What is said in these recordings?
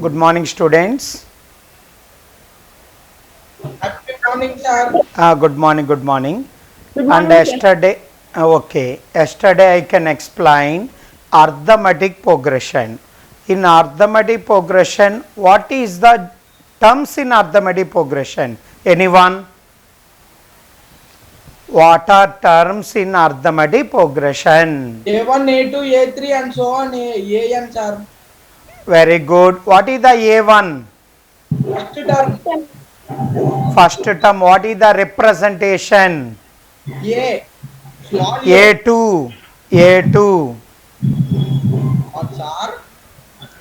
Good morning, students. Happy morning, sir. Good morning, good morning. Good And morning, sir. yesterday I can explain arithmetic progression. In arithmetic progression, what is the terms in arithmetic progression? Anyone? What are terms in arithmetic progression? A1, A2, A3 and so on, AN, sir. Very good. What is the A1? First term, First term. What is the representation? A. Small A. A2. A2. What, sir?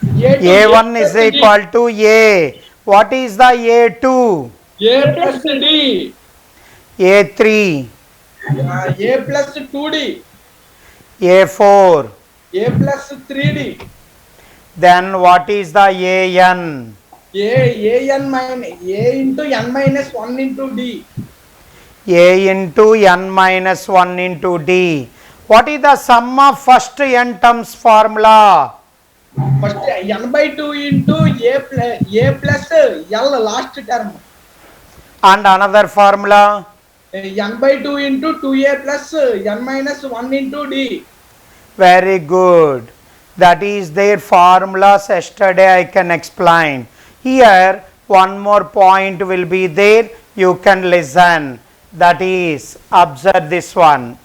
A2, A A1 is plus D. equal to A. What is the A2? A plus D. A3. A plus 2D. A4. A plus 3D. Then what is the AN? AN minus, A into N minus 1 into D. A into N minus 1 into D. What is the sum of first N terms formula? First, N by 2 into A plus L last term. And another formula? N by 2 into 2A plus N minus 1 into D. Very good. That is their formulas. Yesterday I can explain. Here one more point will be there. You can listen. That is, observe this one.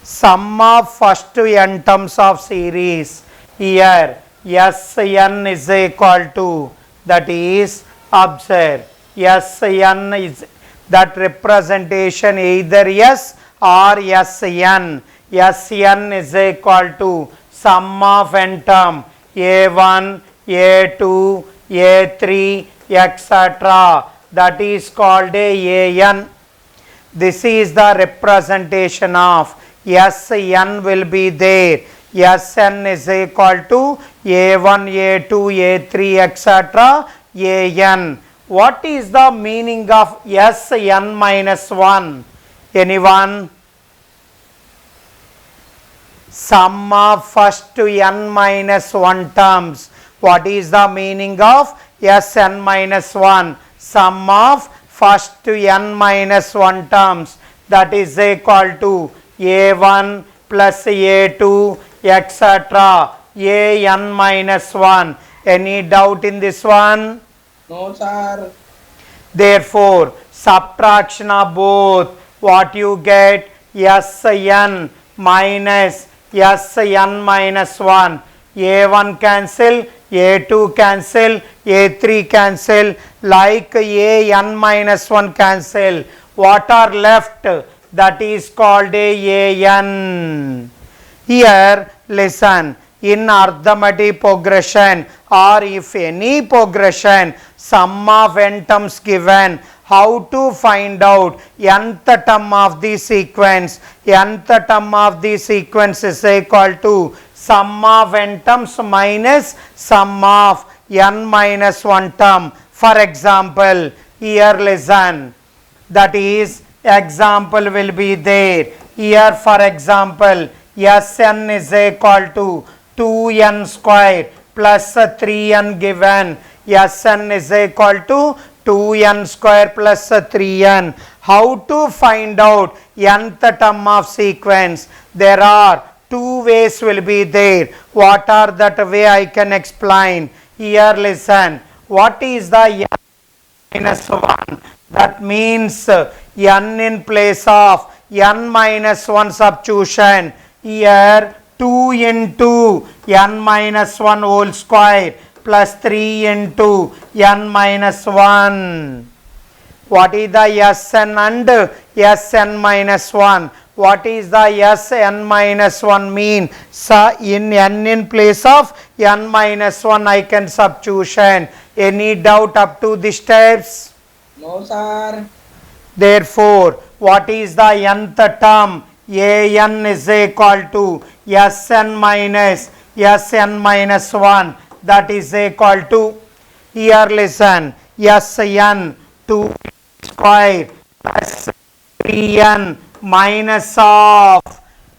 Sum of first n terms of series. Here Sn is equal to, that is, observe, Sn is that representation either S or Sn. Sn is equal to sum of n term A1, A2, A3, etc. That is called a An. This is the representation of Sn will be there. Sn is equal to A1, A2, A3, etc. An. What is the meaning of Sn minus 1? Anyone? Sum of first n minus 1 terms. What is the meaning of Sn minus 1? Sum of first n minus 1 terms. That is equal to A1 plus A2, etc. An minus 1. Any doubt in this one? No, sir. Therefore, subtraction of both, what you get? Sn minus Sn minus 1. A1 cancel, A2 cancel, A3 cancel, like An minus 1 cancel. What are left? That is called An. Here, listen. In arithmetic progression, or if any progression, sum of n terms given, how to find out nth term of the sequence? Nth term of the sequence is equal to sum of n terms minus sum of n minus 1 term. For example, here listen, that is, example will be there. Here for example, Sn is equal to 2n square plus 3n given. Sn is equal to 2n square plus 3n. How to find out nth term of sequence? There are two ways will be there. What are that way I can explain? Here listen. What is the n minus 1? That means n in place of n minus 1 substitution. Here 2 into n minus 1 whole square plus 3 into n minus 1. What is the Sn and Sn minus 1? What is the Sn minus 1 mean? So in n in place of n minus 1 I can substitution. Any doubt up to these steps? No, sir. Therefore, what is the nth term? An is equal to Sn minus 1. That is equal to, here listen, Sn 2 square plus 3n minus of,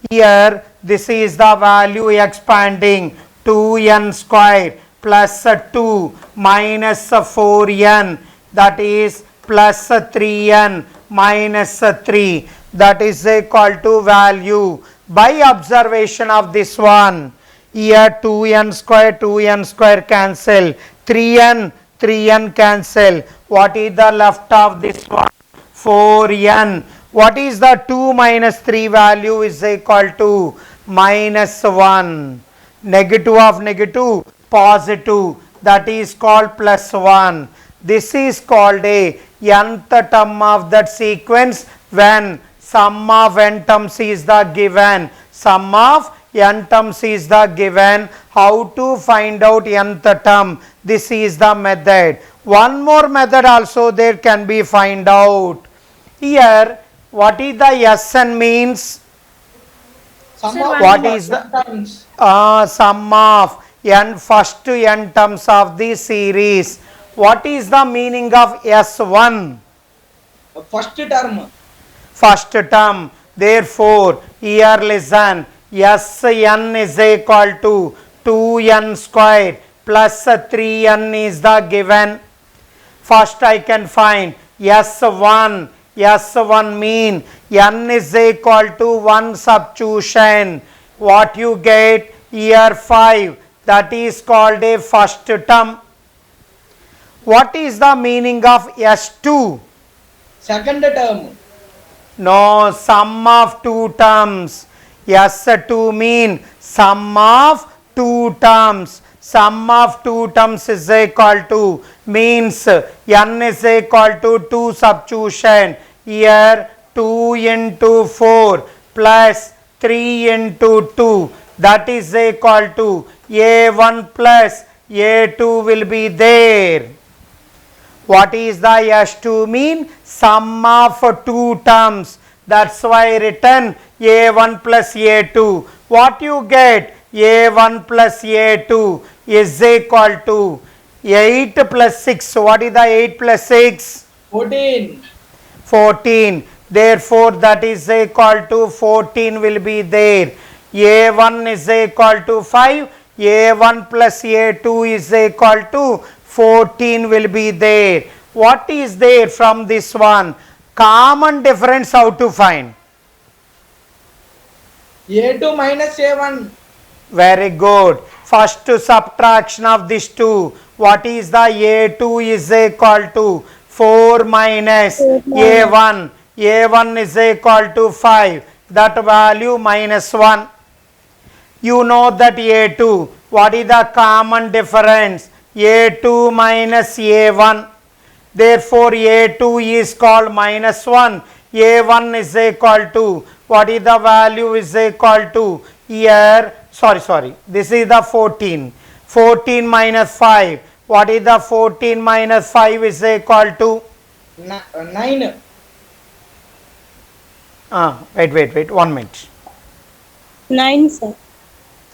here this is the value expanding, 2n square plus 2 minus 4n, that is plus 3n minus 3, that is equal to value by observation of this one. Here 2n square cancel, 3n cancel. What is the left of this one? 4n. What is the 2 minus 3 value is equal to minus 1. Negative of negative, positive, that is called plus 1. This is called a nth term of that sequence when sum of n terms is the given. Sum of n terms is the given. How to find out nth term? This is the method. One more method also there can be find out. Here what is the Sn means? Sum Sir, of What n is the terms. sum of n first n terms of the series? What is the meaning of S1? First term. First term. Therefore here listen, Sn is equal to 2n square plus 3n is the given. First I can find S1. S1 mean n is equal to 1 substitution. What you get? Here 5. That is called a first term. What is the meaning of S2? Second term. No, sum of two terms. S2 mean sum of two terms. Sum of two terms is equal to means n is equal to 2 substitution. Here 2 into 4 plus 3 into 2, that is equal to A1 plus A2 will be there. What is the S2 mean? Sum of two terms. That's why written A1 plus A2. What you get? A1 plus A2 is equal to 8 plus 6. What is the 8 plus 6? 14. 14. Therefore that is equal to 14 will be there. A1 is equal to 5. A1 plus A2 is equal to 14 will be there. What is there from this one? Common difference how to find? A2 minus A1. Very good. First subtraction of these two. What is the A2 is equal to 4 minus A1. A1 is equal to 5. That value minus 1. You know that A2. What is the common difference? A2 minus A1. Therefore A2 is called minus 1. A1 is equal to, what is the value is equal to? Here, sorry, this is the 14. 14 minus 5. What is the 14 minus 5 is equal to? 9. Wait, 1 minute. 9, sir.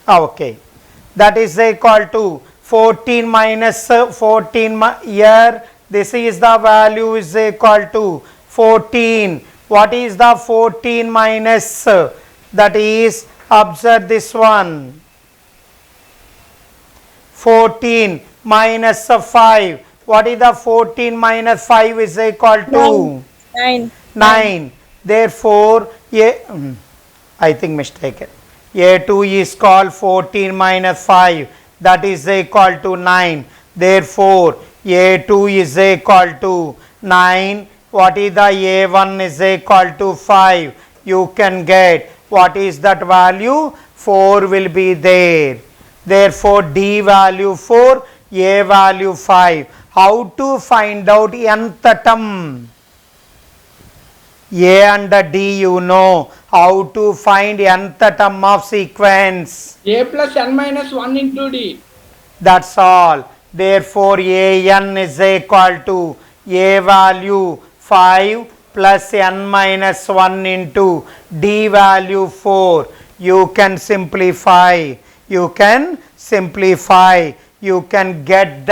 Okay. That is equal to 14 minus 14 here. This is the value is equal to 14. What is the 14 minus? That is, observe this one. 14 minus 5. What is the 14 minus 5 is equal to? 9. 9. Therefore, I think mistaken. A2 is called 14 minus 5. That is equal to 9. Therefore, A2 is equal to 9. What is the A1 is equal to 5. You can get what is that value? 4 will be there. Therefore, D value 4, A value 5. How to find out nth term? A and D you know. How to find nth term of sequence? A plus n minus 1 into D. That's all. Therefore, an is equal to A value 5 plus n minus 1 into D value 4. You can simplify. You can get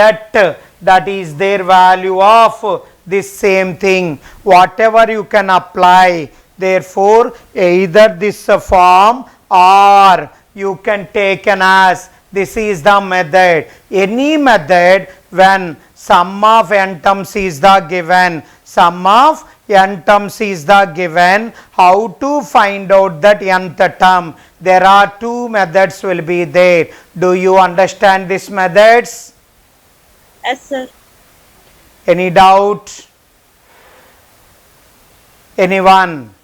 that is their value of this same thing. Whatever you can apply. Therefore, either this form or you can take as This is the method. Any method when sum of n terms is the given, sum of n terms is the given, how to find out that nth term? There are two methods will be there. Do you understand these methods? Yes, sir. Any doubt? Anyone?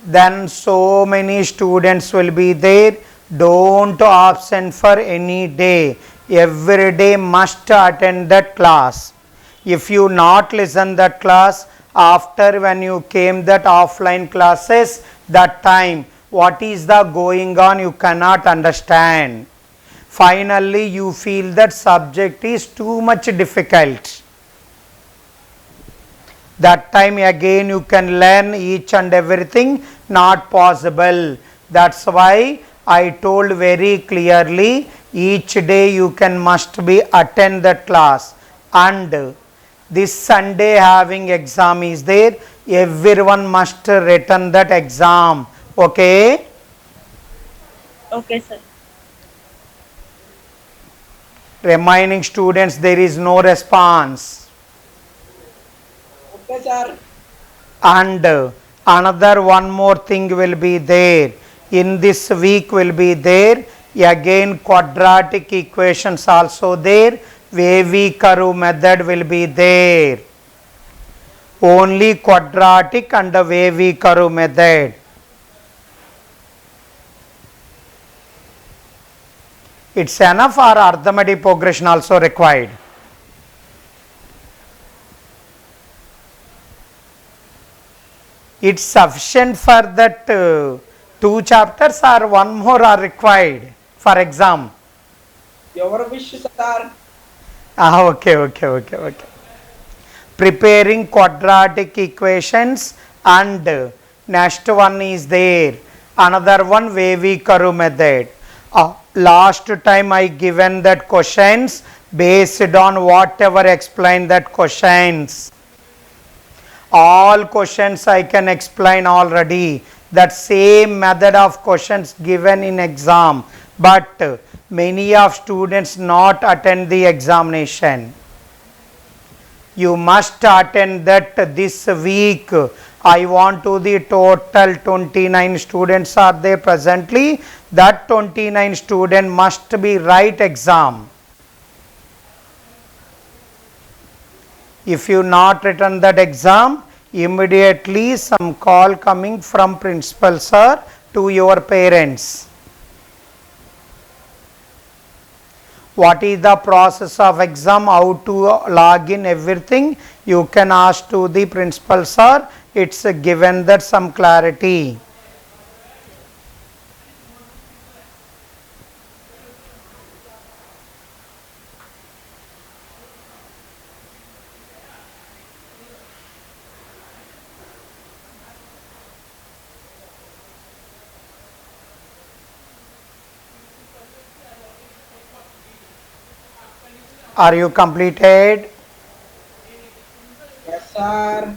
Then so many students will be there. Don't absent for any day. Every day must attend that class. If you not listen that class, after when you came that offline classes, that time what is the going on you cannot understand. Finally you feel that subject is too much difficult. That time again you can learn each and everything, not possible. That's why I told very clearly, each day you can must be attend that class. And this Sunday having exam is there, everyone must return that exam. Okay? Okay, sir. Remaining students, there is no response. Okay, sir. And another one more thing will be there. In this week will be there again quadratic equations also there. Wavy-Curve method will be there. Only quadratic and the Wavy-Curve method. It's enough or arithmetic progression also required? It's sufficient for that two chapters or one more are required for exam? Your wish, sir. Okay. Preparing quadratic equations and next one is there. Another one Wavy-Curve method. Last time I given that questions based on whatever explained that questions. All questions I can explain already. That same method of questions given in exam. But many of students not attend the examination. You must attend that this week. I want to the total 29 students are there presently. That 29 student must be write exam. If you not written that exam, immediately some call coming from principal sir to your parents. What is the process of exam, how to log in everything, you can ask to the principal sir. It's given that some clarity. Are you completed? Yes, sir.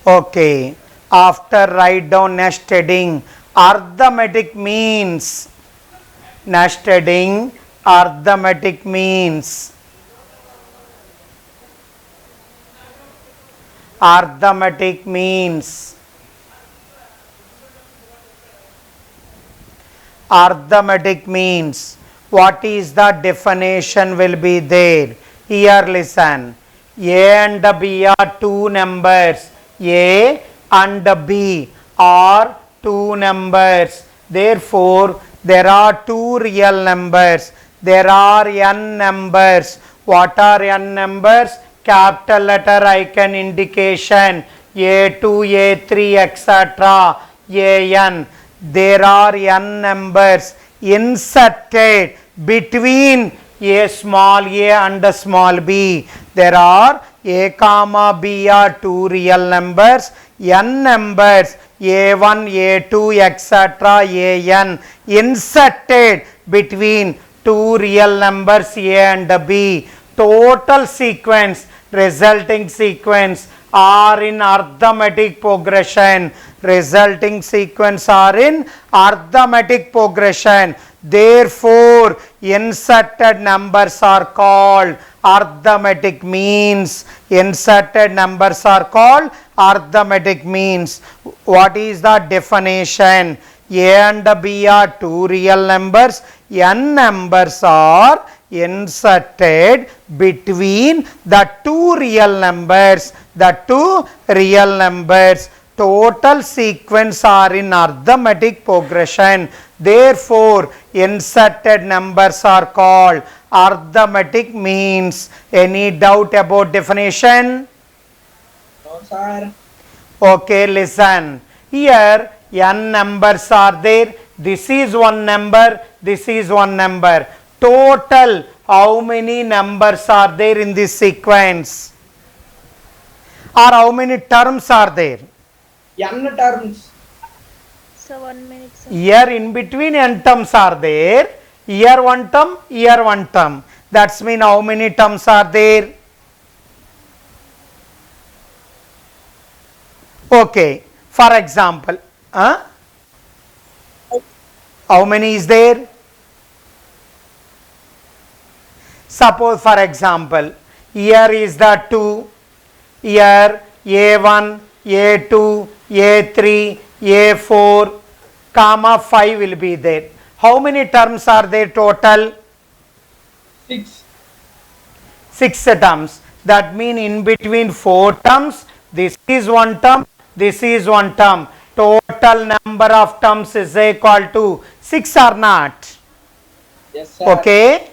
Okay. After write down next heading. Arithmetic means. Next heading. Arithmetic means. Arithmetic means. Arithmetic means. What is the definition will be there? Here listen. A and B are two numbers. A and B are two numbers. Therefore, there are two real numbers. There are n numbers. What are n numbers? Capital letter icon indication. A2, A3, etc. An. There are n numbers inserted between a small a and a small b. There are a comma b are two real numbers, n numbers a1, a2, etc. an inserted between two real numbers a and b. Total sequence, resulting sequence are in arithmetic progression. Resulting sequence are in arithmetic progression. Therefore, inserted numbers are called arithmetic means. Inserted numbers are called arithmetic means. What is the definition? A and B are two real numbers. N numbers are inserted between the two real numbers. The two real numbers. Total sequence are in arithmetic progression. Therefore, inserted numbers are called arithmetic means. Any doubt about definition? No, sir. Okay, listen. Here n numbers are there. This is one number. This is one number. Total, how many numbers are there in this sequence? Or how many terms are there? N terms. Sir, 1 minute, sir. Here in between n terms are there. Here one term, here one term. That's mean how many terms are there? Okay. For example, how many is there? Suppose for example, here is the 2, here A1, A2, A3, A4, comma 5 will be there. How many terms are there total? 6. 6 terms. That means in between 4 terms, this is one term, this is one term. Total number of terms is equal to 6 or not? Yes, sir. Okay.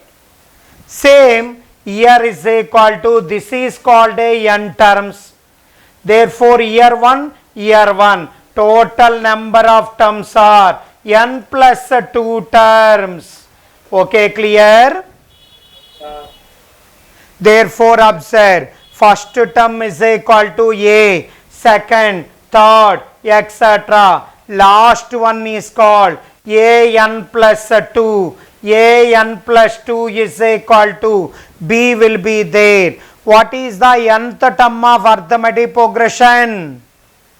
Same here is equal to, this is called a n terms. Therefore, here 1, here 1. Total number of terms are n plus 2 terms. Okay, clear? Sir. Therefore, observe, first term is equal to a, second, third, etc. Last one is called a n plus 2. A n plus 2 is equal to b will be there. What is the nth term of arithmetic progression?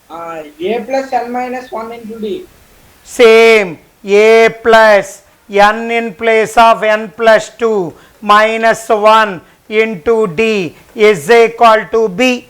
A plus n minus 1 into d. Same, a plus n in place of n plus 2 minus 1 into d is equal to b.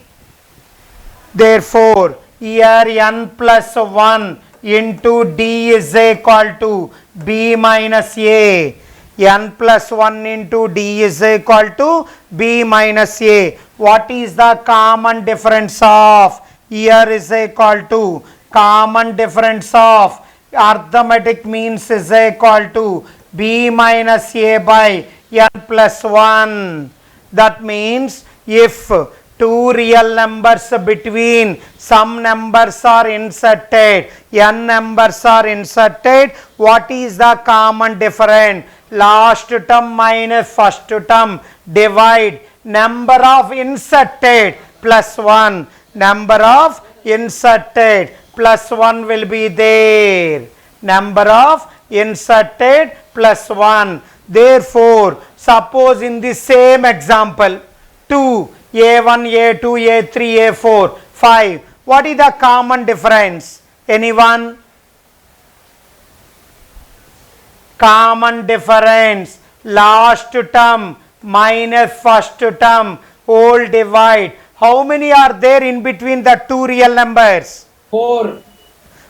Therefore, here n plus 1 into d is equal to b minus a. N plus 1 into d is equal to b minus a. What is the common difference of? Here is equal to common difference of arithmetic means is equal to b minus a by n plus 1. That means if two real numbers between some numbers are inserted, n numbers are inserted, what is the common difference? Last term minus first term, divide number of inserted plus 1. Number of inserted plus 1 will be there. Number of inserted plus 1. Therefore, suppose in the same example, 2, A1, A2, A3, A4, 5. What is the common difference? Anyone? Common difference. Last term minus first term, whole divide. How many are there in between the two real numbers? 4.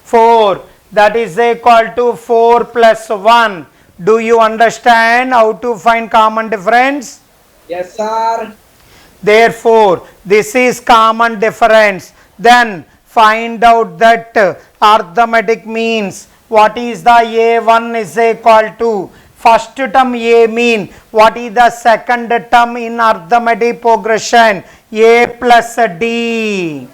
4. That is equal to 4 plus 1. Do you understand how to find common difference? Yes, sir. Therefore, this is common difference. Then find out that arithmetic means. What is the A1 is equal to? First term A mean. What is the second term in arithmetic progression? A plus D.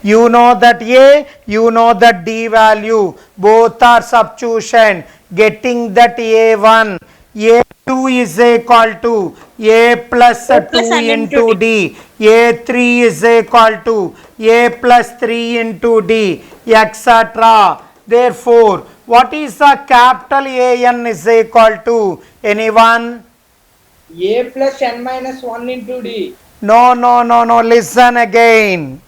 You know that A, you know that D value. Both are substitution. Getting that A1. A2 is equal to A plus 2 into D. A3 is equal to A plus 3 into D, etc. Therefore, what is the capital AN is equal to? Anyone? A plus n minus 1 into d. No. Listen again.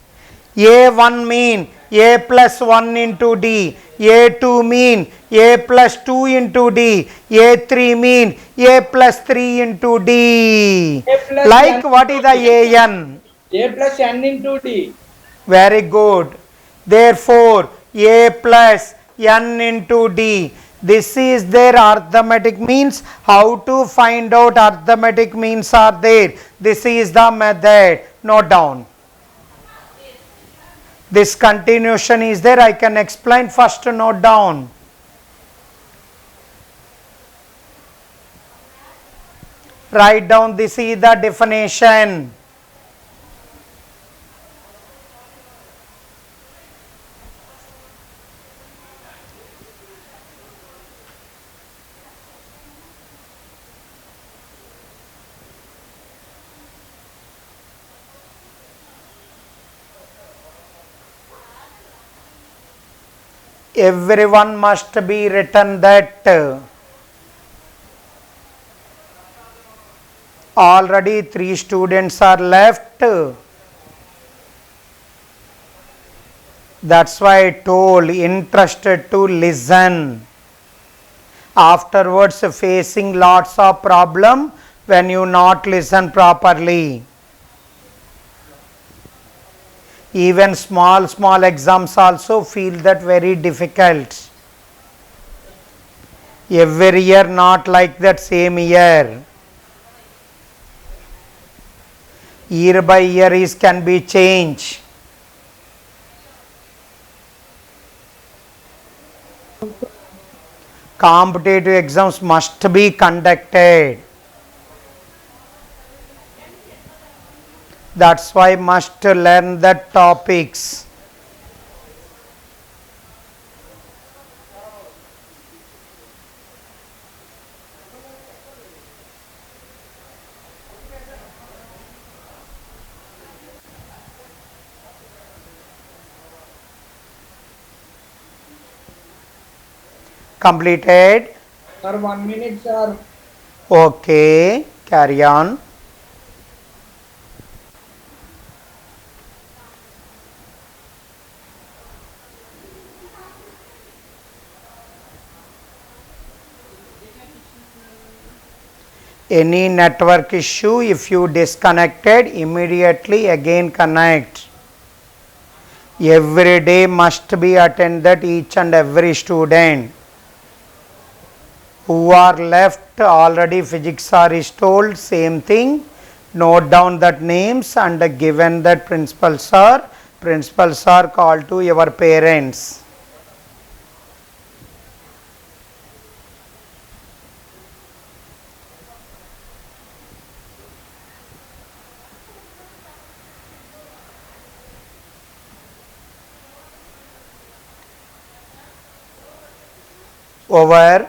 A1 mean A plus 1 into D, A2 mean A plus 2 into D, A3 mean A plus 3 into D. A plus Like n what is the into D. AN? A plus n into D. Very good. Therefore, A plus n into D. This is their arithmetic means. How to find out arithmetic means are there? This is the method. Note down. This continuation is there. I can explain. First note down. Write down. This is the definition. Everyone must be written that. Already 3 students are left. That's why I told interested to listen. Afterwards facing lots of problem when you not listen properly. Even small exams also feel that very difficult. Every year not like that same year. Year by year is can be changed. Competitive exams must be conducted. That's why must learn the topics. Completed? Sir, 1 minute, sir. Okay, carry on. Any network issue, if you disconnected, immediately again connect. Every day must be attended, each and every student. Who are left, already physics sir is told same thing. Note down that names and given that principal sir. Principal sir call to your parents. Over.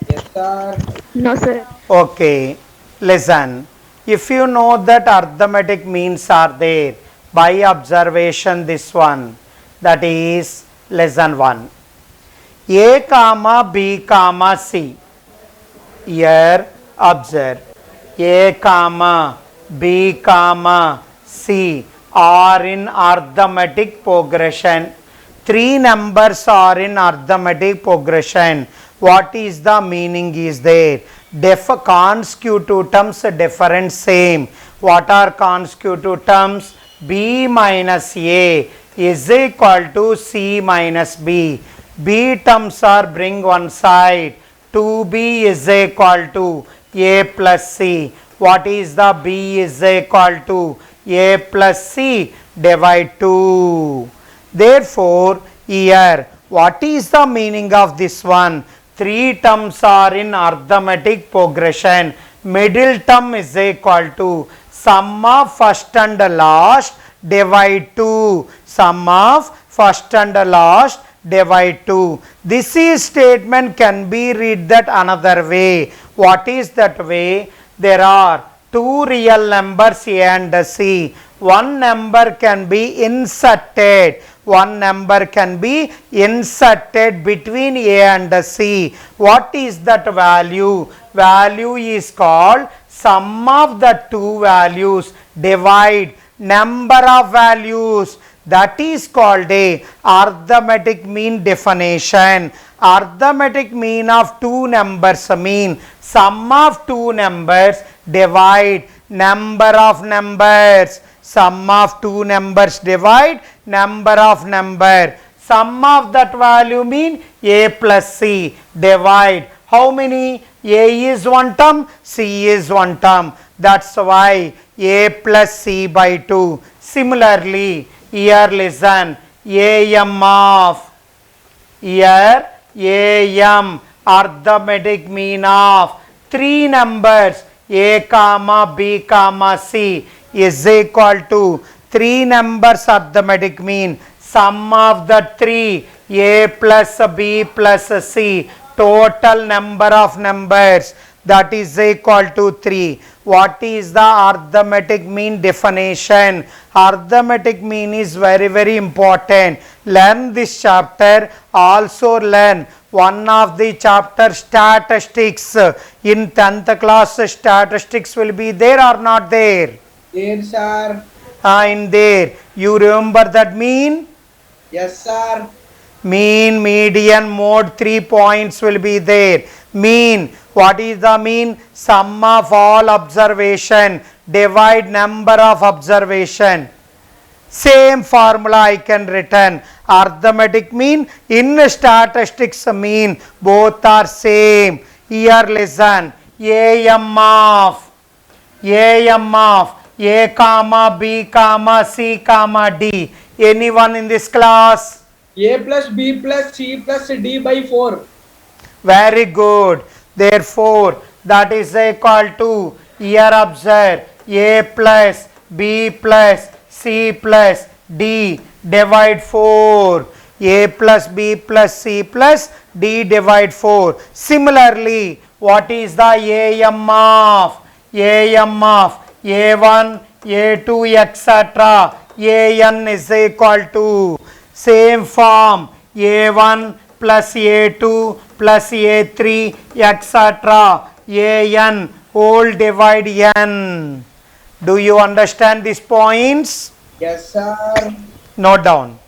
Yes, sir. No, sir. Okay, listen. If you know that arithmetic means are there, by observation this one, that is lesson 1. A comma B comma C. Here observe. A comma B comma C are in arithmetic progression. 3 numbers are in arithmetic progression. What is the meaning is there? Consecutive terms different same. What are consecutive terms? B minus A is equal to C minus B. B terms are bring one side. 2B is equal to A plus C. What is the B is equal to? A plus C divide 2. Therefore, here what is the meaning of this one? 3 terms are in arithmetic progression. Middle term is equal to sum of first and last divide 2. Sum of first and last divide 2. This is statement can be read that another way. What is that way? There are 2 real numbers A and C. One number can be inserted. One number can be inserted between A and C. What is that value? Value is called sum of the two values divide number of values. That is called a arithmetic mean definition. Arithmetic mean of two numbers mean sum of two numbers divide number of numbers. Sum of two numbers divide number of number. Sum of that value mean a plus c divide how many? A is one term, c is one term. That's why a plus c by 2. Similarly, here listen, am of, here am arithmetic mean of three numbers a comma b comma c is equal to three numbers arithmetic mean sum of the three a plus b plus c total number of numbers that is equal to 3. What is the arithmetic mean definition? Arithmetic mean is very important. Learn this chapter. Also learn one of the chapter statistics. In 10th class statistics will be there or not there? There, sir. In there. You remember that mean? Yes, sir. Mean, median, mode, 3 points will be there. Mean, what is the mean? Sum of all observation divide number of observation. Same formula I can written. Arithmetic mean in statistics mean both are same. Here listen, am of a comma b comma c comma d. Anyone in this class? A plus b plus c plus d by 4. Very good. Therefore, that is equal to, here observe, a plus b plus c plus d divide 4. A plus b plus c plus d divide 4. Similarly, what is the am of? A1, A2, etc. An is equal to same form a1 plus a2 plus a3 etc. an whole divide n. Do you understand these points? Yes, sir. Note down.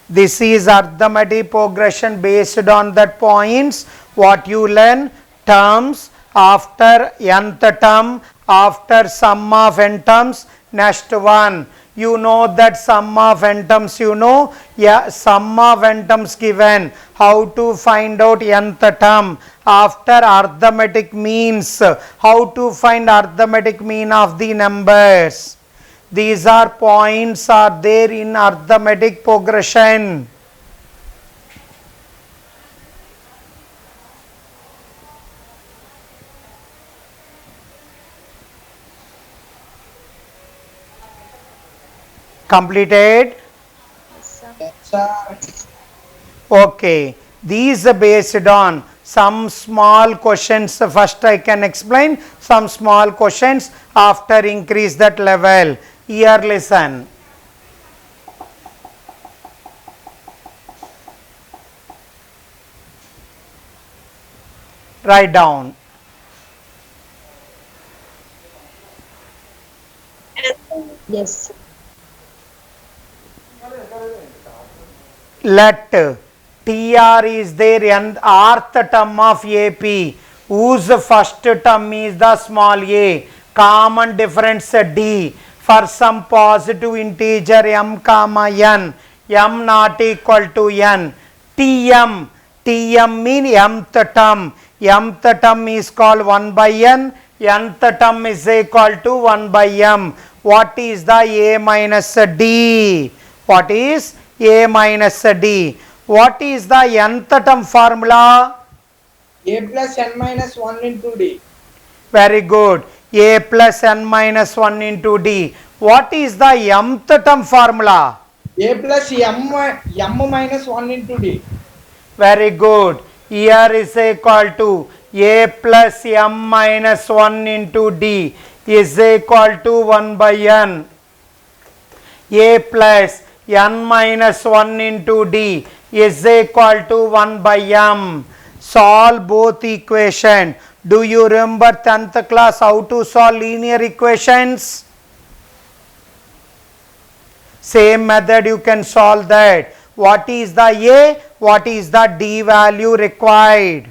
This is arithmetic progression based on that points. What you learn, terms after nth term, after sum of n terms, next one. You know that sum of n terms, you know, yeah, sum of n terms given. How to find out nth term? After arithmetic means, how to find arithmetic mean of the numbers? These are points are there in arithmetic progression. Completed? Yes, sir. Okay. These are based on some small questions. First I can explain some small questions after increase that level. Here listen. Write down. Yes. Let TR is there and rth term of AP whose first term is the small a, common difference D for some positive integer m comma n, m not equal to n. Tm mean mth term is called 1 by n, nth term is equal to 1 by m. What is the a minus d? What is a minus d? What is the nth term formula? A plus n minus 1 into d. Very good. A plus n minus 1 into d. What is the mth term formula? A plus m minus 1 into d. Very good. Here is equal to a plus m minus 1 into d is equal to 1 by n. A plus n minus 1 into d is equal to 1 by m. Solve both equation Do you remember 10th class how to solve linear equations? Same method you can solve that. What is the A? What is the D value required?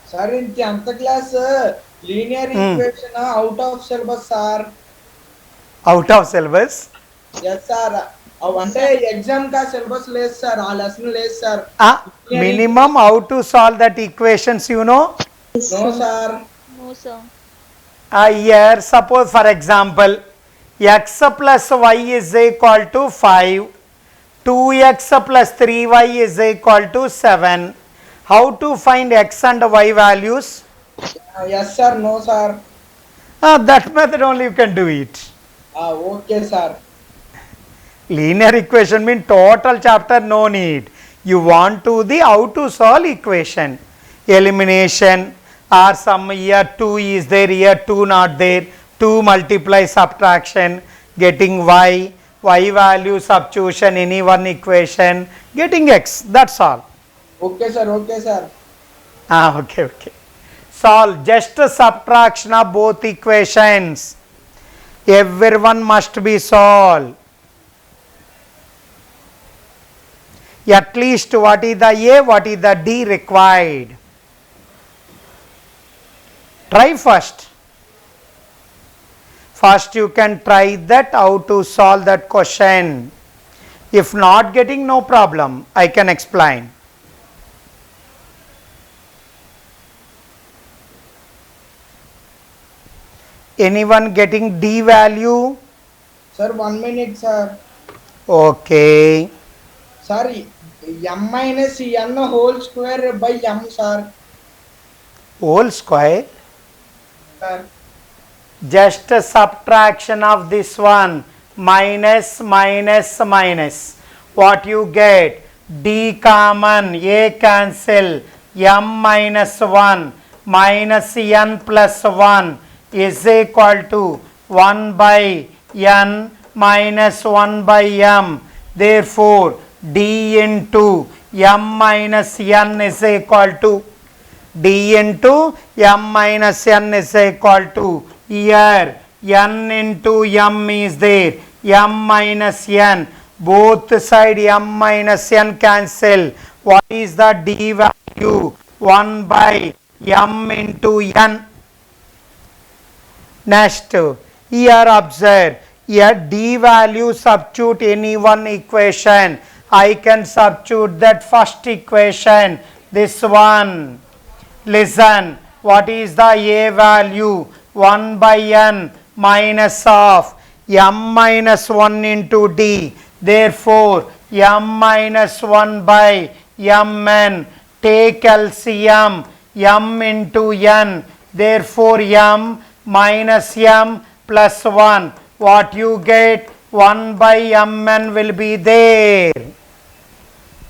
Sir, in 10th class, linear equation out of syllabus, sir. Out of syllabus? Yes, sir. అంటే exam కా syllabus లేదు sir ఆ lesson లేదు sir Minimum how to solve that equations you know? Yes, no sir. Sir No, sir. Here suppose for example x plus y is equal to 5, 2x plus 3y is equal to 7. How to find x and y values? Yes sir no sir That method only you can do it. Okay sir Linear equation mean total chapter no need. You want to the how to solve equation. Elimination or some here 2 is there, here 2 not there. 2 multiply subtraction, getting y value substitution any one equation, getting x. That's all. Okay sir okay sir Okay. Solve just subtraction of both equations. Everyone must be solved. At least what is the A, what is the D required. Try first. First you can try that how to solve that question. If not getting, no problem, I can explain. Anyone getting D value? Sir 1 minute sir Okay. Sir m minus n whole square by m sir Whole square. Sir Just a subtraction of this one. Minus. What you get? D common. A cancel. M minus 1 minus n plus 1 is equal to 1 by n minus 1 by m. Therefore, D into m minus n is equal to D into m minus n is equal to, here n into m is there, m minus n, both side m minus n cancel. What is the D value? 1 by m into n. Next, here observe, here D value substitute any one equation. I can substitute that first equation, this one. Listen, what is the A value? 1 by n minus of m minus 1 into D. Therefore, m minus 1 by mn. Take LCM, m into n. Therefore, m minus m plus 1. What you get? 1 by mn will be there.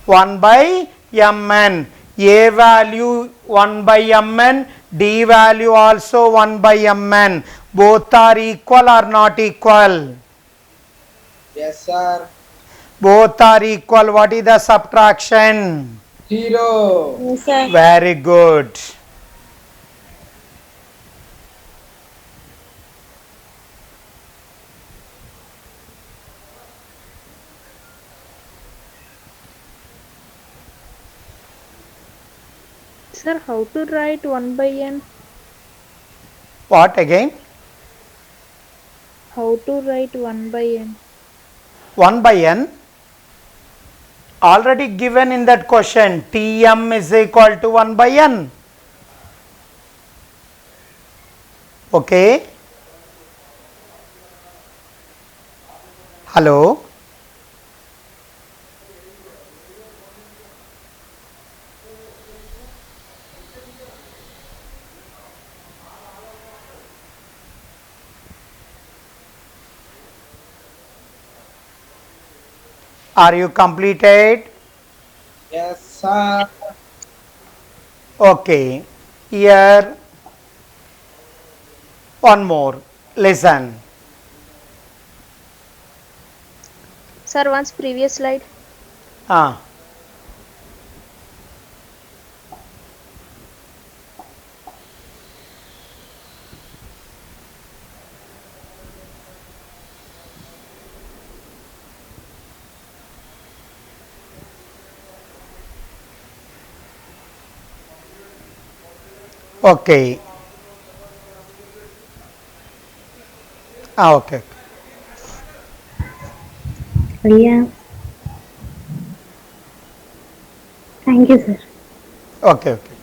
1 by mn. A value 1 by mn, D value also 1 by mn. Both are equal or not equal? Yes sir Both are equal. What is the subtraction? 0 Yes, sir. Very good. Sir, how to write 1 by n? What again? How to write 1 by n? 1 by n. Already given in that question. Tm is equal to 1 by n. Okay. Hello. Are you completed? Yes sir Okay. Here one more. Listen. Sir, once previous slide. Okay. Okay. Yeah. Thank you, sir. Okay. Okay.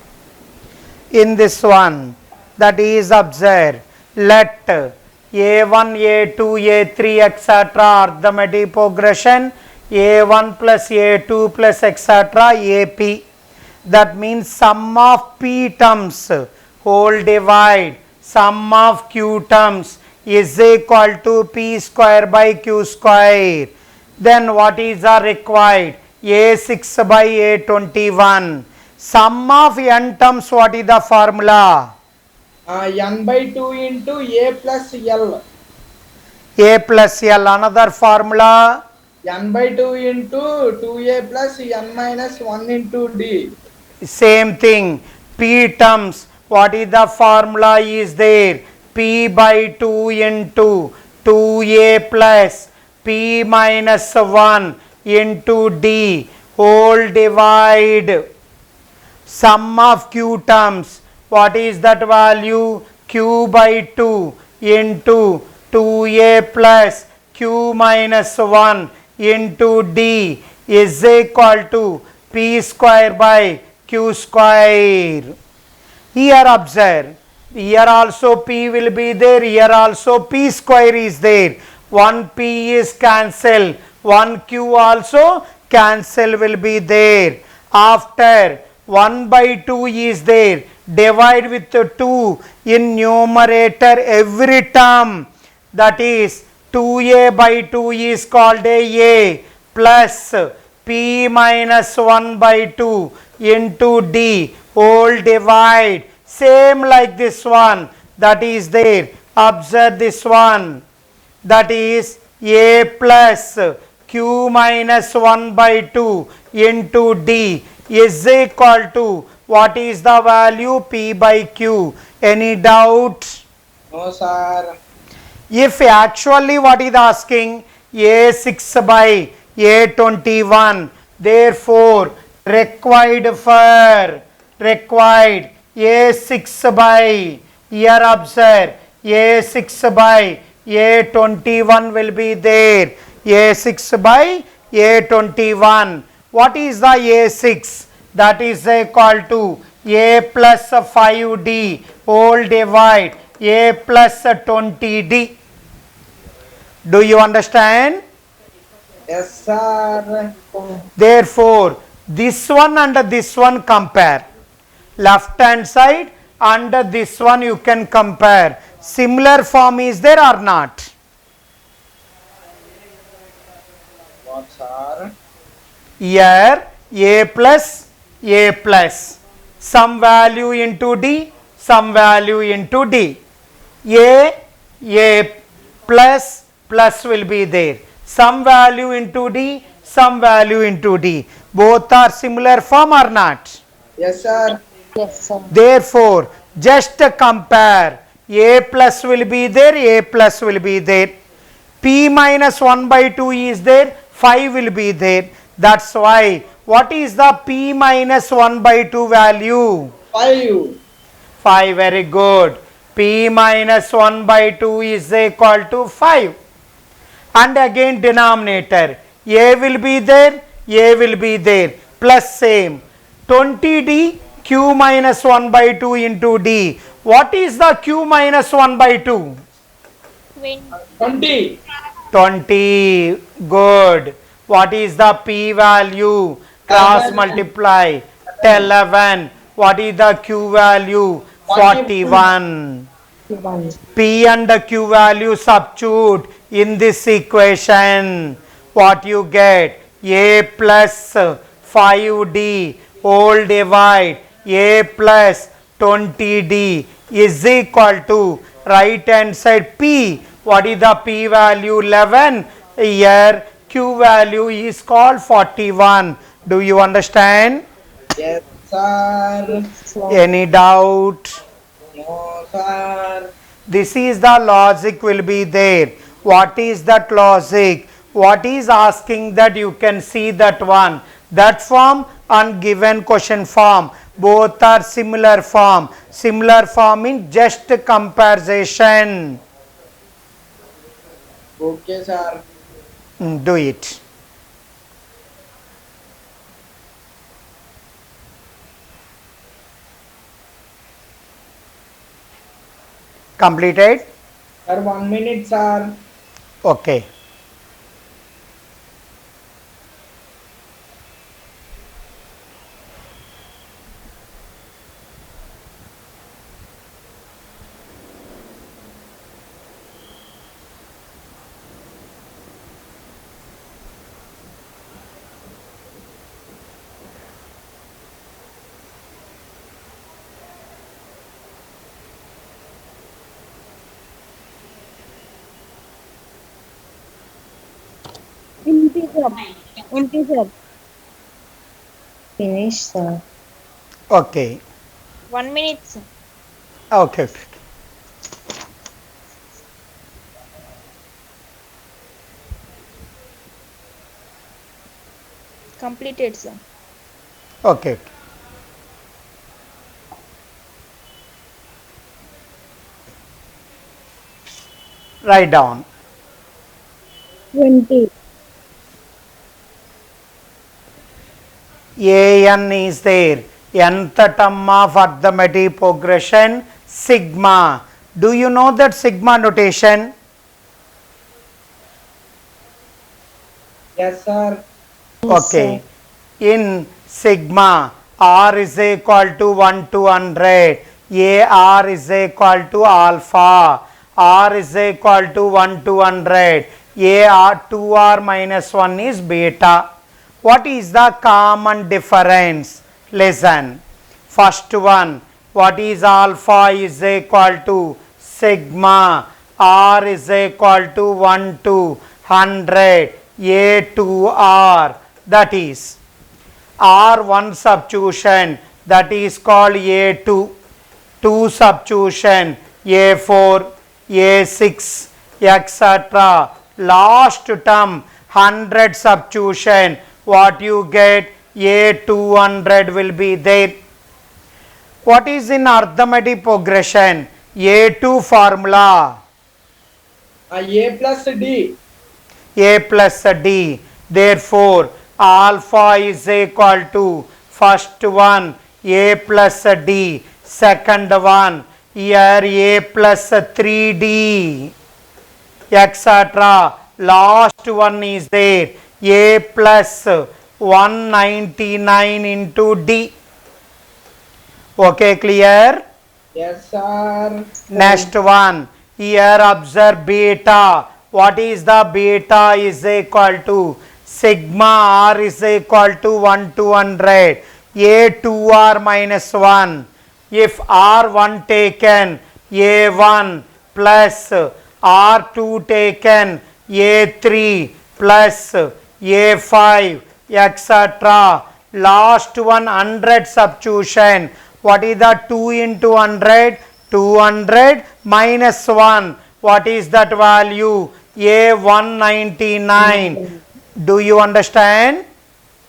In this one, that is observe, let a1, a2, a3 etc. arithmetic progression a1 plus a2 plus etc. ap. That means sum of p terms whole divide sum of q terms is equal to p square by q square. Then what is the required? A6 by A21. Sum of n terms, what is the formula? n by 2 into a plus l. A plus L. Another formula? n by 2 into 2a plus n minus 1 into d. Same thing. P terms, what is the formula is there? P by 2 into 2a plus p minus 1 into d whole divide sum of q terms. What is that value? Q by 2 into 2a plus q minus 1 into d is equal to p square by q square. Here observe, here also p will be there, here also p square is there. One p is cancel, one q also cancel will be there. After 1 by 2 is there, divide with 2 in numerator every term, that is 2a by 2 is called a plus p minus 1 by 2 into d whole divide. Same like this one, that is there. Observe this one, that is a plus q minus 1 by 2 into d is equal to what is the value? P by q. Any doubt? No, sir. If actually what is asking? A6 by A21, therefore required for required A6 by, here observe, A6 by A21 will be there. A6 by A21. What is the A6? That is equal to A plus 5d whole divide A plus 20d. Do you understand? Yes, sir. Therefore, this one and this one compare. Left hand side and this one you can compare. Similar form is there or not? What, sir? Here a plus some value into d, some value into d. A plus plus will be there, some value into d, some value into d. Both are similar form or not? Yes, sir. Yes, sir. Therefore, just compare. A plus will be there, A plus will be there. P minus 1 by 2 is there, 5 will be there. That's why, what is the P minus 1 by 2 value? 5. 5, very good. P minus 1 by 2 is equal to 5. And again denominator, A will be there, A will be there, plus same. 20d, Q minus 1 by 2 into d. What is the Q minus 1 by 2? 20. 20. Good. What is the P value? Cross 11. multiply. 11. What is the Q value? 41. 1. P and Q value substitute in this equation. What you get? A plus 5d whole divide A plus 20d is equal to right hand side P. What is the P value? 11. Here Q value is called 41. Do you understand? Yes, sir. Any doubt? No, sir. This is the logic will be there. What is that logic? What is asking that you can see that one? That form and given question form. both are similar form. Similar form in just comparison. Okay, sir. Do it. Completed? Sir, 1 minute, sir. Okay. Integer. Integer. Finish, sir. Okay. 1 minute, sir. Okay. Completed, sir. Okay. Write down. 20. An is there. Nth term of arithmetic progression sigma. Do you know that sigma notation? Yes, sir. Okay. In sigma, r is equal to 1 to 100. AR is equal to alpha. R is equal to 1 to 100. AR 2R minus 1 is beta. What is the common difference? Listen. First one, what is alpha is equal to sigma. R is equal to 1 to 100. A to R. That is R1 substitution, that is called A2. 2 substitution, A4, A6, etc. Last term 100 substitution, what you get? A200 will be there. What is in arithmetic progression? A2 formula. A plus D. A plus D. Therefore, alpha is equal to first one A plus D, second one here A plus 3D, etc. Last one is there A plus 199 into D. Okay, clear? Yes, sir. Next one, here observe beta. What is the beta is equal to? Sigma r is equal to 1 to 100. A 2r minus 1. If r1 taken, a1 plus r2 taken, a3 plus a5, etc. Last one 100 substitution. What is the 2 into 100? 200 minus 1. What is that value? A199. Do you understand?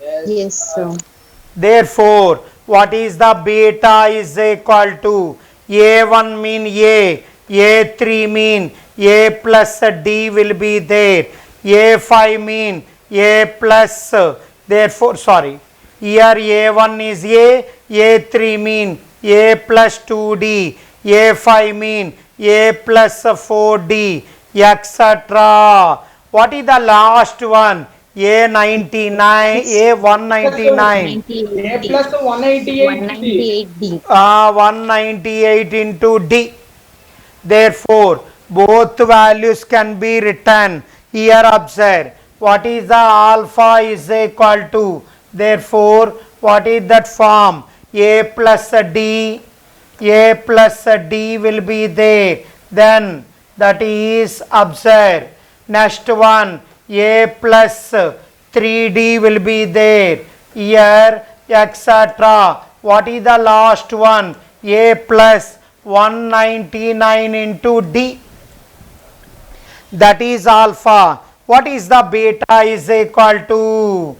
Yes, sir. Therefore, what is the beta is equal to? A1 mean A, A3 mean A plus D will be there. A5 mean A plus, therefore, sorry. Here A1 is A, A3 mean A plus 2D, A5 mean A plus 4D, etc. What is the last one? A99, A199. A plus 188 D. 198D. 198 into D. Therefore, both values can be written. Here observe. What is the alpha is equal to? Therefore, what is that form? A plus D. A plus D will be there. Then that is observe. Next one, A plus 3D will be there. Here, etc. What is the last one? A plus 199 into D. That is alpha. What is the beta is equal to?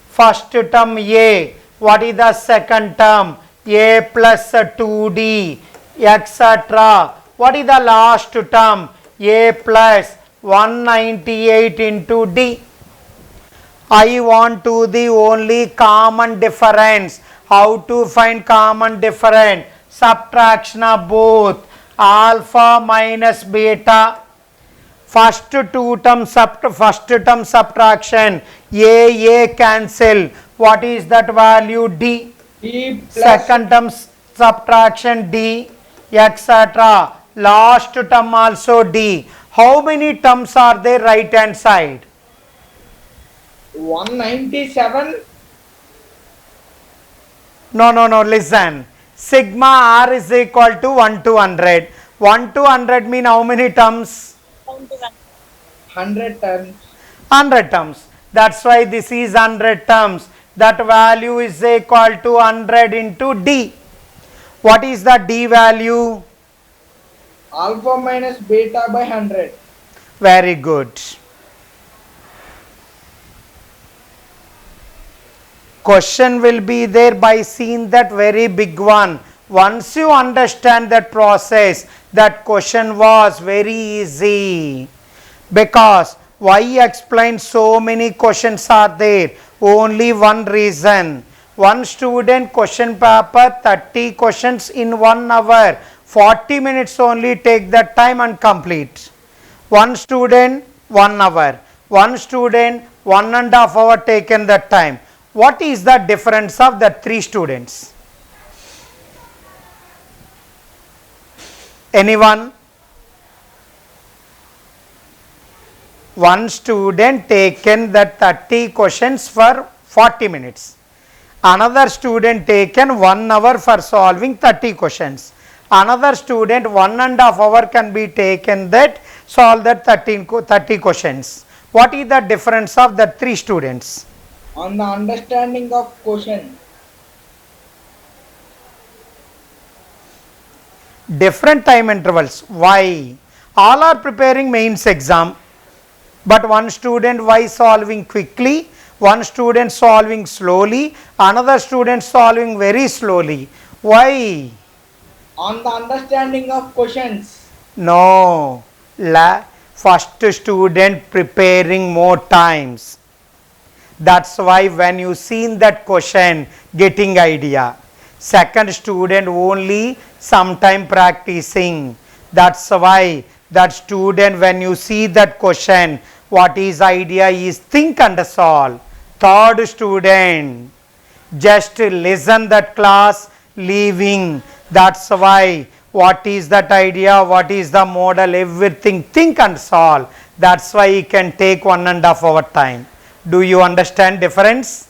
First term A. What is the second term? a plus 2d, etc. What is the last term? A plus 198 into d. I want to the only common difference. How to find common difference? Subtraction of both alpha minus beta. First term subtraction, a cancel. What is that value? D. D plus Second term subtraction, D, etc. Last term also D. How many terms are there right hand side? 197. No, listen. Sigma R is equal to 1 to 100. 1 to 100 mean how many terms? 100 terms. 100 terms. That's why this is 100 terms. That value is equal to 100 into D. What is the D value? Alpha minus beta by 100. Very good. Question will be there by seeing that very big one. Once you understand that process, that question was very easy. Because why explain so many questions are there? Only one reason. One student question paper 30 questions in 1 hour. 40 minutes only take that time and complete. One student 1 hour. One student 1.5 hour taken that time. What is the difference of the 3 students? Anyone? One student taken that 30 questions for 40 minutes. Another student taken 1 hour for solving 30 questions. Another student 1.5 hour can be taken that solve that 30 questions. What is the difference of the 3 students? On the understanding of question. Different time intervals. Why? All are preparing mains exam. But one student why solving quickly, one student solving slowly, another student solving very slowly. Why? On the understanding of questions. No. First student preparing more times. That's why when you seen that question, getting idea. Second student only sometime practicing. That's why that student when you see that question, what is idea is think and solve. Third student just listen that class leaving. That's why what is that idea, what is the model, everything think and solve. That's why you can take 1.5 hour time. Do you understand difference?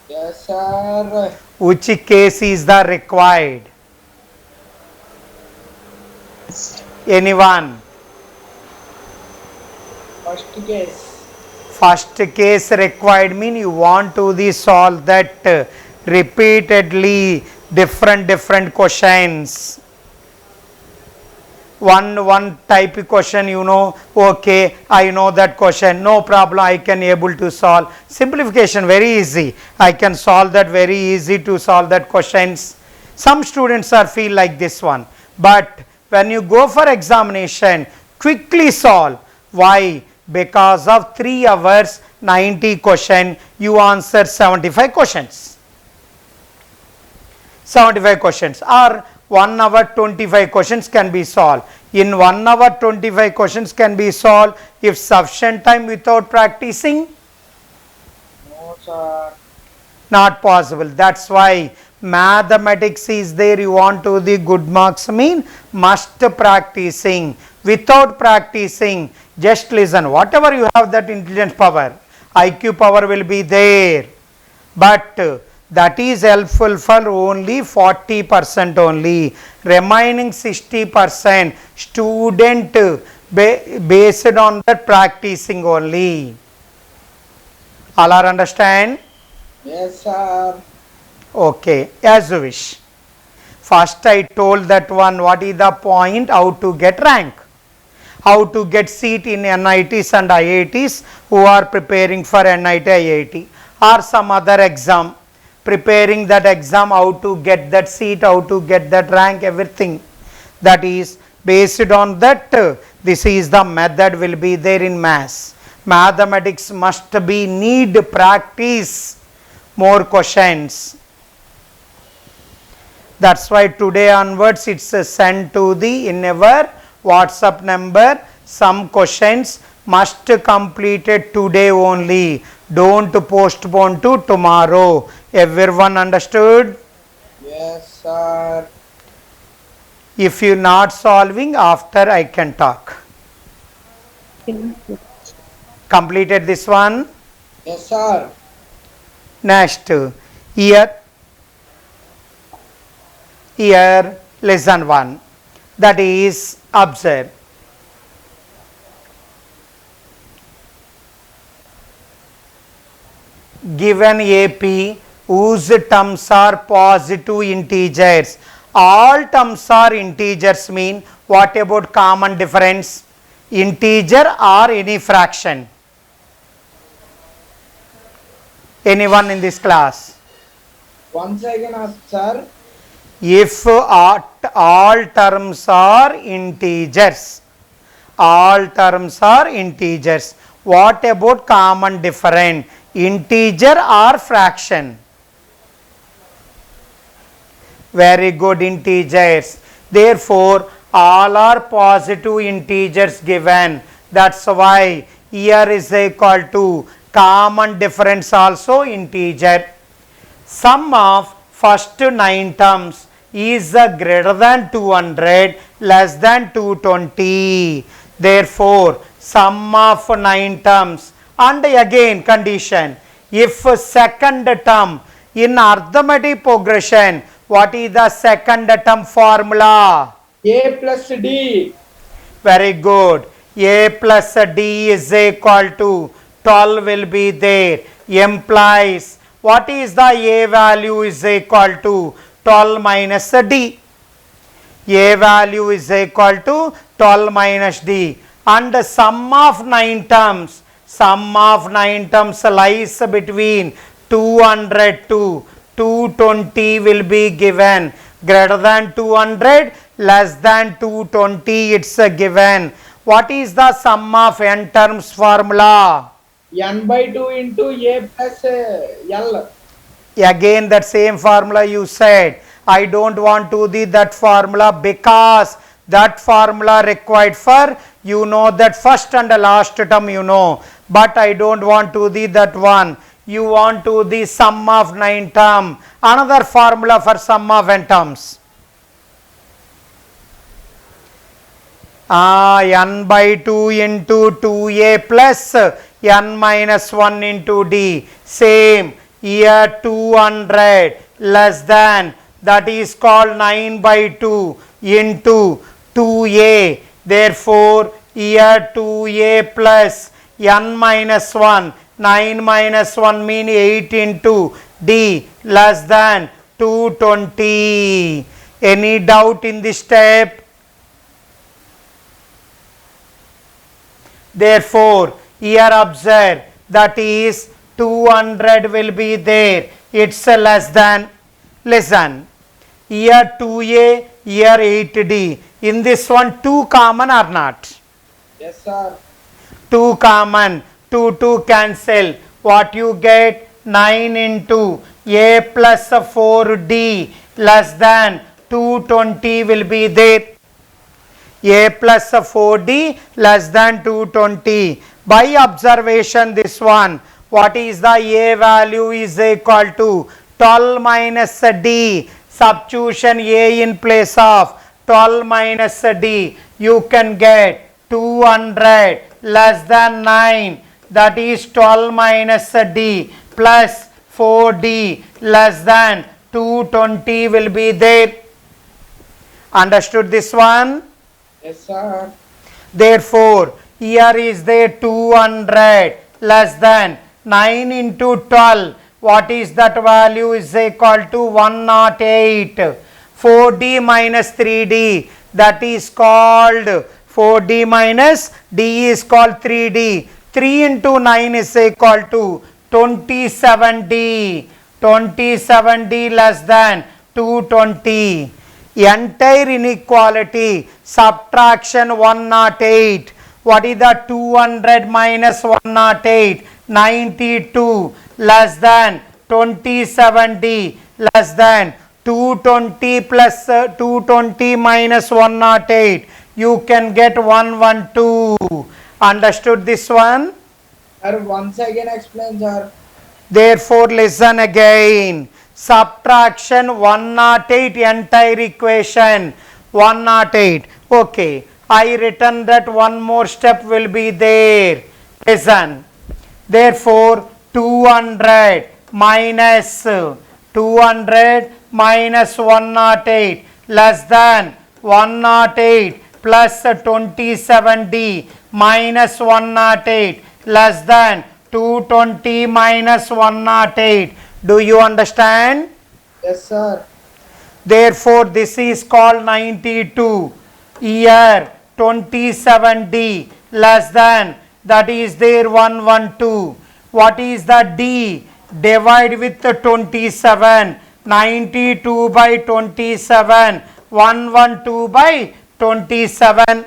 Yes, sir. Which case is the required? Anyone? First case. First case required mean you want to solve that repeatedly different questions. One type question, you know, okay, I know that question, no problem, I can able to solve. Simplification very easy. I can solve that very easy to solve that questions. Some students are feel like this one. But when you go for examination, quickly solve. Why? Because of 3 hours 90 question, you answer 75 questions. 75 questions or 1 hour 25 questions can be solved. In 1 hour 25 questions can be solved if sufficient time without practicing? No, sir. Not possible. That's why mathematics is there. You want to the good marks mean must practicing. Without practicing, just listen. Whatever you have that intelligence power, IQ power will be there. But that is helpful for only 40% only. Remaining 60% student based on that practicing only. All are understand? Yes, sir. Okay, as you wish. First I told that one, what is the point, how to get rank, how to get seat in NITs and IITs who are preparing for NIT, IIT or some other exam. preparing that exam, how to get that seat, how to get that rank, everything. That is based on that. This is the method will be there in maths. Mathematics must be need practice, more questions. That's why today onwards it's sent to the in our WhatsApp number. Some questions must completed today only. Don't postpone to tomorrow. Everyone understood? Yes, sir. If you not solving, after I can talk. Completed this one? Yes, sir. Next, here lesson 1, that is observe. Given AP whose terms are positive integers, all terms are integers mean what about common difference? Integer or any fraction? Anyone in this class? Once again, sir. If all terms are integers, all terms are integers, what about common difference? Integer or fraction? Very good, integers. Therefore, all are positive integers given. That's why here is equal to common difference also integer. Sum of first 9 terms is greater than 200, less than 220. Therefore, sum of 9 terms, and again condition, if second term in arithmetic progression, what is the second term formula? A plus D. Very good. A plus D is equal to 12 will be there. Implies what is the A value is equal to 12 minus D. A value is equal to 12 minus D. And the sum of 9 terms, sum of 9 terms lies between 200 to 220 will be given. Greater than 200, less than 220 it's given. What is the sum of n terms formula? N by 2 into A plus L. Again that same formula you said. I don't want to do that formula because that formula required for you know that first and the last term you know. But I don't want to do that one. You want to the sum of 9 term. Another formula for sum of n terms. N by 2 into 2a plus n minus 1 into d. Same. Here 200 less than, that is called 9 by 2 into 2a. Therefore, here 2a plus n minus 1. 9 minus 1 mean 8 into d less than 220. Any doubt in this step? Therefore, here observe, that is 200 will be there. It's less than. Listen, here 2a, here 8d. In this one 2 common or not? Yes, sir. 2 common. 2 cancel. What you get? 9 into a plus 4d less than 220 will be there. A plus 4d less than 220. By observation this one, what is the a value is equal to 12 minus d. Substitution a in place of 12 minus d. You can get 200 less than 9. That is 12 minus d plus 4d less than 220 will be there. Understood this one? Yes, sir. Therefore, here is there 200 less than 9 into 12. What is that value is equal to 108. 4d minus 3d, that is called 4d minus d is called 3d. 3 into 9 is equal to 27d. 27D less than 220. Entire inequality, subtraction 108. What is the 200 minus 108? 92 less than 27D less than 220 plus 220 minus 108. You can get 112. Understood this one? Sir, once again explain, sir. Therefore, listen again. Subtraction 108 entire equation. 108. Okay. I written that one more step will be there. Listen. Therefore, 200 minus 108 less than 108 plus 27D minus 108 less than 220 minus 108. Do you understand? Yes, sir. Therefore, this is called 92. Here 27D less than, that is there 112. What is the D? Divide with the 27. 92 by 27. 112 by 27.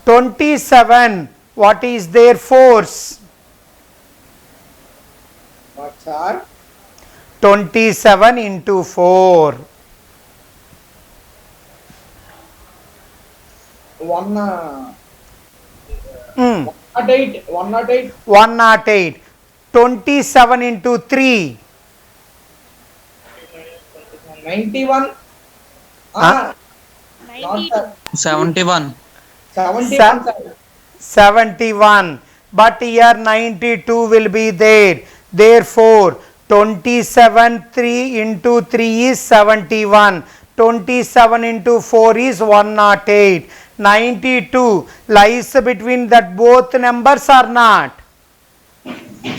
27. What is their force? What, sir? 27 into 4. 108. 108. 108. 27 into 3. 91. Huh? 90. 71. 71, sir. 71. But here 92 will be there. Therefore, 27 3 into 3 is 71. 27 into 4 is 108. 92 lies between that both numbers or not?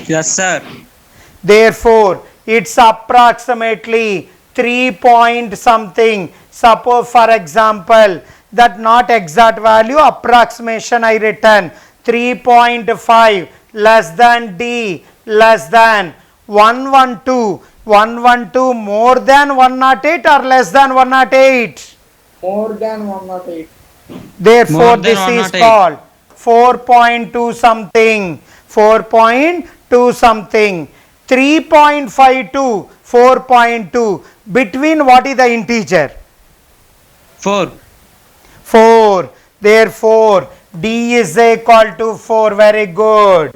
Yes, sir. Therefore, it's approximately 3 point something. Suppose for example, that not exact value, approximation I written 3.5 less than D less than 112. 112 more than 108 or less than 108? More than 108. Therefore, More than this is 108. called 4.2 something. 4.2 something. 3.5 to 4.2. Between what is the integer? 4. 4. Therefore, D is equal to 4. Very good.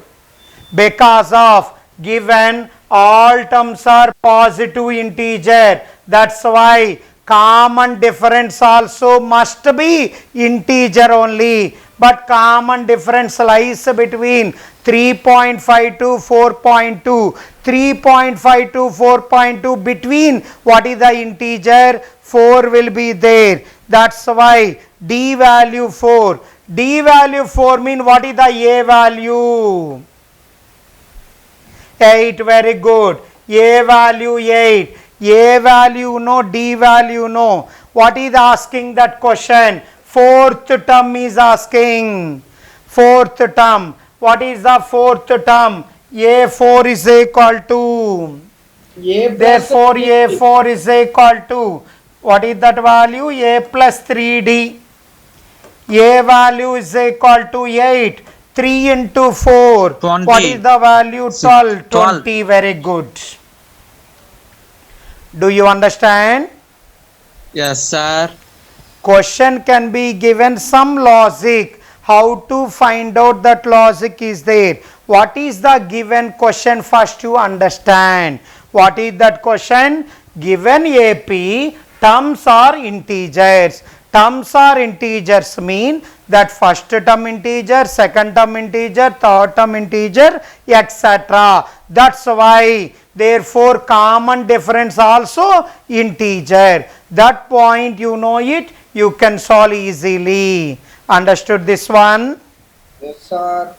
Because of given all terms are positive integer. That's why common difference also must be integer only. But common difference lies between 3.5 to 4.2. 3.5 to 4.2 between what is the integer? 4 will be there. That's why D value 4. D value 4 mean what is the A value? 8. Very good. A value 8. A value no, D value no. What is asking that question? Fourth term is asking. Fourth term. What is the fourth term? A4 is equal to. A plus Therefore, 3D. A4 is equal to. What is that value? A plus 3D. A value is equal to 8. 3 into 4. 20. What is the value? 12. 12. 20. Very good. Do you understand? Yes, sir. Question can be given some logic. How to find out that logic is there? What is the given question? First you understand. What is that question? Given AP, terms are integers. Terms are integers mean that first term integer, second term integer, third term integer, etc. That's why therefore common difference also integer. That point you know it, you can solve easily. Understood this one? Yes, sir.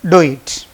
Do it.